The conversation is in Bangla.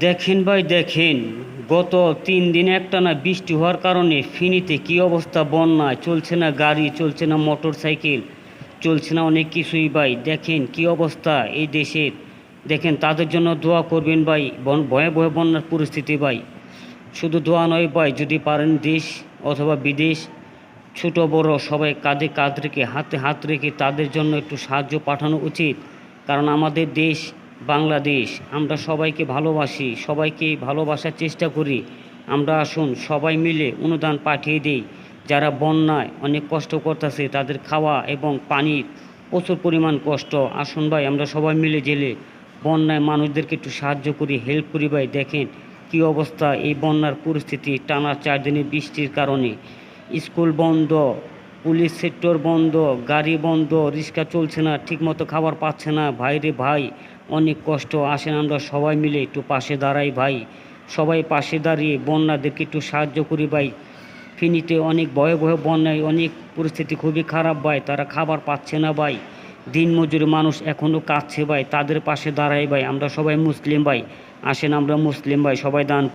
দেখেন ভাই দেখেন, গত 3 দিন একটানা বৃষ্টি হওয়ার কারণে ফেনীতে কী অবস্থা, বন্যায় চলছে না গাড়ি, চলছে না মোটর সাইকেল, চলছে না অনেক কিছুই ভাই। দেখেন কী অবস্থা এই দেশের। দেখেন তাদের জন্য দোয়া করবেন ভাই, ভয়ে ভয়ে বন্যার পরিস্থিতি ভাই। শুধু দোয়া নয় ভাই, যদি পারেন দেশ অথবা বিদেশ, ছোট বড় সবাই কাঁধে কাঁধ রেখে হাতে হাত রেখে তাদের জন্য একটু সাহায্য পাঠানো উচিত। কারণ আমাদের দেশ বাংলাদেশ, আমরা সবাইকে ভালোবাসি, সবাইকে ভালোবাসার চেষ্টা করি। আমরা আসুন সবাই মিলে অনুদান পাঠিয়ে দিই। যারা বন্যায় অনেক কষ্ট করতেছে তাদের খাওয়া এবং পানির প্রচুর পরিমাণ কষ্ট, আসুন ভাই আমরা সবাই মিলে জেলে বন্যায় মানুষদেরকে একটু সাহায্য করি, হেল্প করি ভাই। দেখেন কী অবস্থা এই বন্যার পরিস্থিতি, টানা 4 দিনের বৃষ্টির কারণে স্কুল বন্ধ, পুলিশ সেক্টর বন্ধ, গাড়ি বন্ধ, রিক্সা চলছে না, ঠিকমতো খাবার পাচ্ছে না ভাই রে ভাই। অনেক কষ্ট, আসেন আমরা সবাই মিলে একটু পাশে দাঁড়াই ভাই। সবাই পাশে দাঁড়িয়ে বন্যাদেরকে একটু সাহায্য করি ভাই। ফেনীতে অনেক ভয়ে ভয়ে বন্যায় অনেক পরিস্থিতি খুবই খারাপ ভাই, তারা খাবার পাচ্ছে না ভাই। দিনমজুর মানুষ এখনও কাঁদছে ভাই, তাদের পাশে দাঁড়াই ভাই। আমরা সবাই মুসলিম ভাই, আসেন আমরা মুসলিম ভাই সবাই দান